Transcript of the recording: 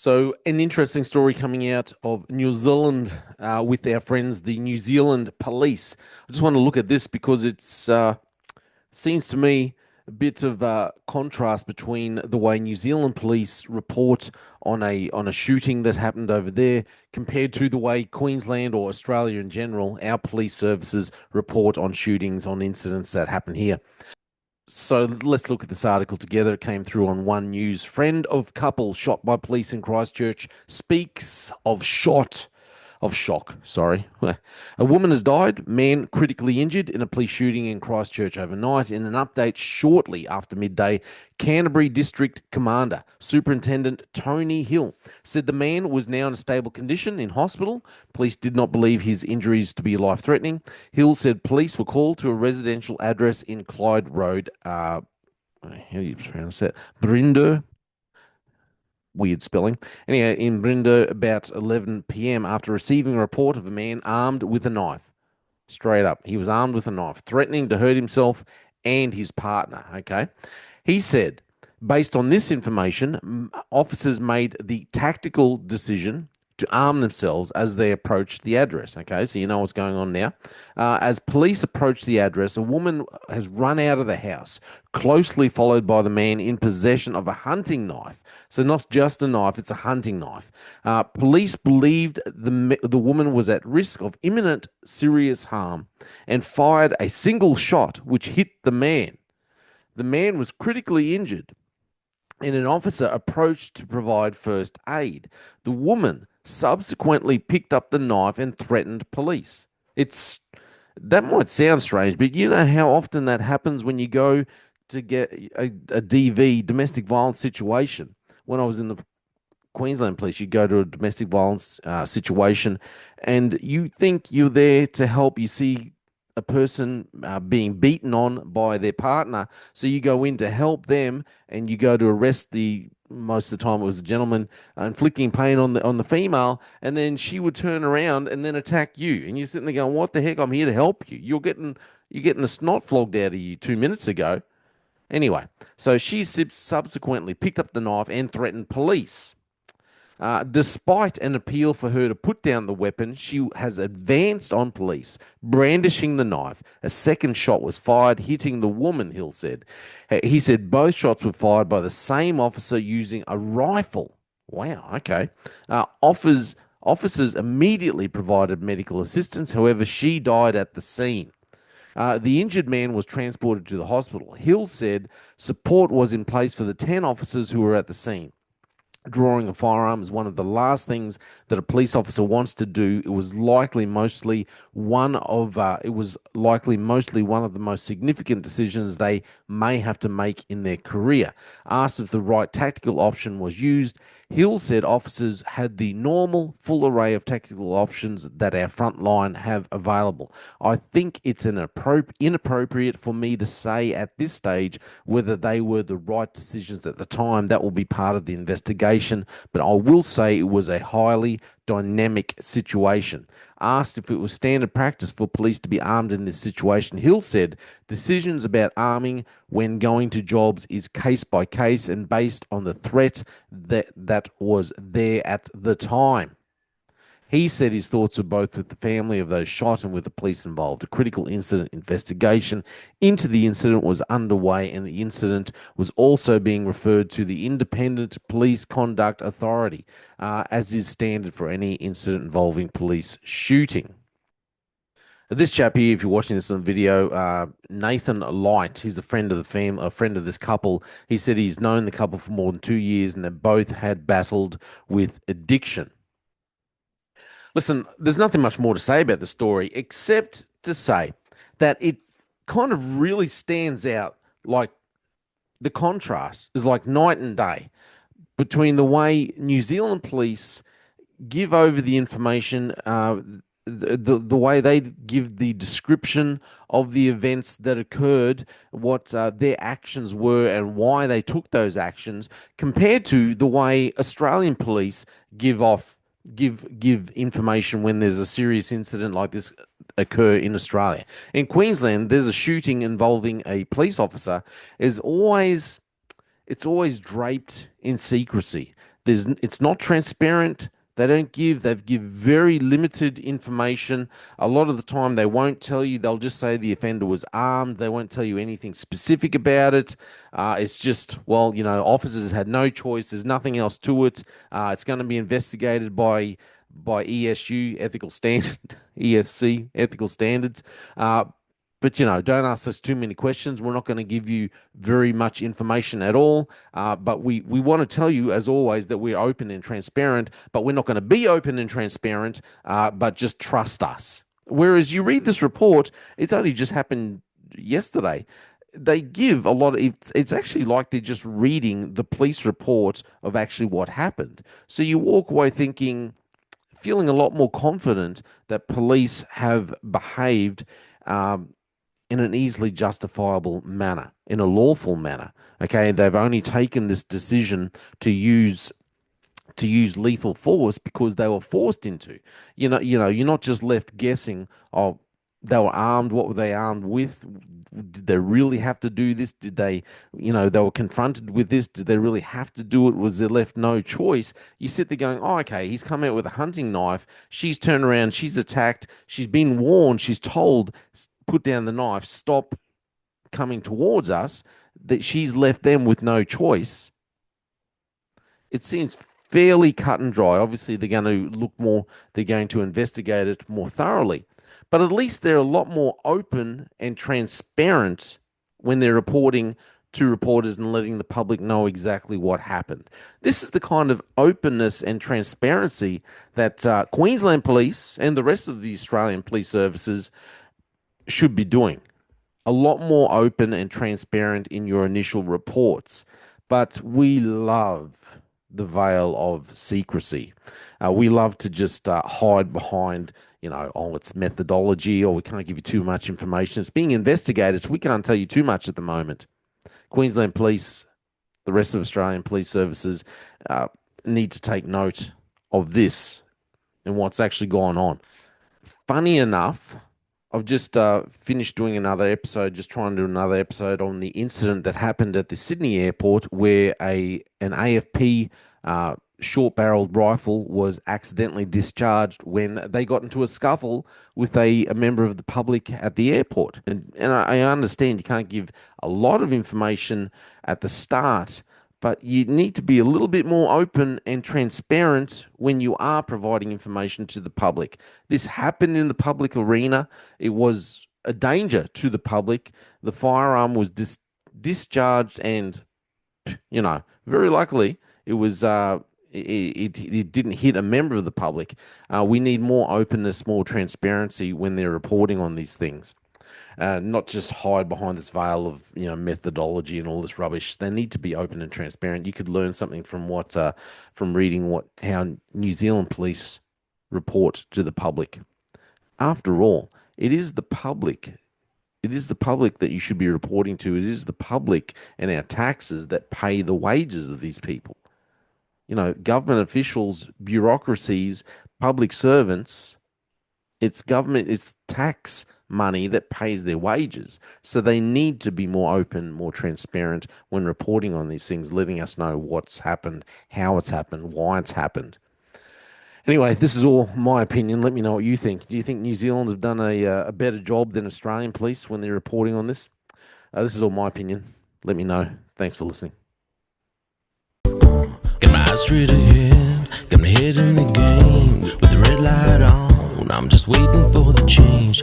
So, an interesting story coming out of New Zealand with our friends, the New Zealand police. I just want to look at this because it's seems to me a bit of contrast between the way New Zealand police report on a shooting that happened over there compared to the way Queensland or Australia in general, our police services report on shootings, on incidents that happen here. So let's look at this article together. It came through on One News. Friend of couple shot by police in Christchurch speaks of shock. Sorry. A woman has died, man critically injured in a police shooting in Christchurch overnight. In an update shortly after midday, Canterbury District Commander, Superintendent Tony Hill, said the man was now in a stable condition in hospital. Police did not believe his injuries to be life-threatening. Hill said police were called to a residential address in Clyde Road, how do you pronounce that? Bryndwr, weird spelling. Anyhow, in Bryndwr about 11 p.m. after receiving a report of a man armed with a knife. Straight up, he was armed with a knife, threatening to hurt himself and his partner. Okay. He said, based on this information, officers made the tactical decision to arm themselves as they approached the address. Okay, so you know what's going on now. As police approached the address, a woman has run out of the house, closely followed by the man in possession of a hunting knife. So not just a knife, it's a hunting knife. Police believed the woman was at risk of imminent serious harm and fired a single shot which hit the man. The man was critically injured and an officer approached to provide first aid. The woman subsequently picked up the knife and threatened police. It's that might sound strange, but you know how often that happens when you go to get a DV, domestic violence situation. When I was in the Queensland police, you go to a domestic violence situation and you think you're there to help. You see a person being beaten on by their partner, so you go in to help them, and you go to arrest the. Most of the time, it was a gentleman inflicting pain on the female, and then she would turn around and then attack you, and you're sitting there going, "What the heck? I'm here to help you. You're getting the snot flogged out of you 2 minutes ago." Anyway, so she subsequently picked up the knife and threatened police. Despite an appeal for her to put down the weapon, she has advanced on police, brandishing the knife. A second shot was fired, hitting the woman, Hill said. He said both shots were fired by the same officer using a rifle. Wow, okay. Officers immediately provided medical assistance. However, she died at the scene. The injured man was transported to the hospital. Hill said support was in place for the 10 officers who were at the scene. Drawing a firearm is one of the last things that a police officer wants to do. It was likely mostly one of the most significant decisions they may have to make in their career. Asked if the right tactical option was used, Hill said officers had the normal full array of tactical options that our front line have available. I think it's inappropriate for me to say at this stage whether they were the right decisions at the time. That will be part of the investigation, but I will say it was a highly dynamic situation. Asked if it was standard practice for police to be armed in this situation, Hill said decisions about arming when going to jobs is case by case and based on the threat that was there at the time. He said his thoughts were both with the family of those shot and with the police involved. A critical incident investigation into the incident was underway, and the incident was also being referred to the Independent Police Conduct Authority, as is standard for any incident involving police shooting. This chap here, if you're watching this on video, Nathan Light, he's a friend of the family, a friend of this couple. He said he's known the couple for more than 2 years, and they both had battled with addiction. Listen, there's nothing much more to say about the story except to say that it kind of really stands out, like the contrast is like night and day between the way New Zealand police give over the information, the way they give the description of the events that occurred, what their actions were, and why they took those actions, compared to the way Australian police give information when there's a serious incident like this occur in Australia. In Queensland, there's a shooting involving a police officer. It's always draped in secrecy. It's not transparent. They've give very limited information. A lot of the time they won't tell you. They'll just say the offender was armed. They won't tell you anything specific about it. It's just, well, officers had no choice. There's nothing else to it. It's going to be investigated by ESU ethical standard, ESC ethical standards. But don't ask us too many questions. We're not going to give you very much information at all. But we want to tell you, as always, that we're open and transparent. But we're not going to be open and transparent. But just trust us. Whereas you read this report, it's only just happened yesterday. They give a lot of it's actually like they're just reading the police report of actually what happened. So you walk away feeling a lot more confident that police have behaved in an easily justifiable manner, in a lawful manner. Okay, they've only taken this decision to use lethal force because they were forced into. You're not just left guessing. Oh, they were armed. What were they armed with? Did they really have to do this? Did they, they were confronted with this? Did they really have to do it? Was there left no choice? You sit there going, oh, okay, he's come out with a hunting knife. She's turned around. She's attacked. She's been warned. She's told, put down the knife, stop coming towards us, that she's left them with no choice. It seems fairly cut and dry. Obviously, they're going to investigate it more thoroughly. But at least they're a lot more open and transparent when they're reporting to reporters and letting the public know exactly what happened. This is the kind of openness and transparency that Queensland Police and the rest of the Australian police services should be doing. A lot more open and transparent in your initial reports. But we love the veil of secrecy. We love to just hide behind, it's methodology, or we can't give you too much information. It's being investigated, so we can't tell you too much at the moment. Queensland Police, the rest of Australian police services need to take note of this and what's actually gone on. Funny enough, I've just finished doing another episode, just trying to do another episode on the incident that happened at the Sydney airport where an AFP short-barreled rifle was accidentally discharged when they got into a scuffle with a member of the public at the airport. And I understand you can't give a lot of information at the start, but you need to be a little bit more open and transparent when you are providing information to the public. This happened in the public arena. It was a danger to the public. The firearm was discharged and, very likely it was it didn't hit a member of the public. We need more openness, more transparency when they're reporting on these things. Not just hide behind this veil of methodology and all this rubbish. They need to be open and transparent. You could learn something from reading how New Zealand police report to the public. After all, it is the public. It is the public that you should be reporting to. It is the public and our taxes that pay the wages of these people. Government officials, bureaucracies, public servants. It's government. It's tax money that pays their wages. So they need to be more open, more transparent when reporting on these things, letting us know what's happened, how it's happened, why it's happened. Anyway, this is all my opinion. Let me know what you think. Do you think New Zealand have done a better job than Australian police when they're reporting on this? This is all my opinion. Let me know. Thanks for listening. Got my eyes straight ahead, got my head in the game. With the red light on, I'm just waiting for the change.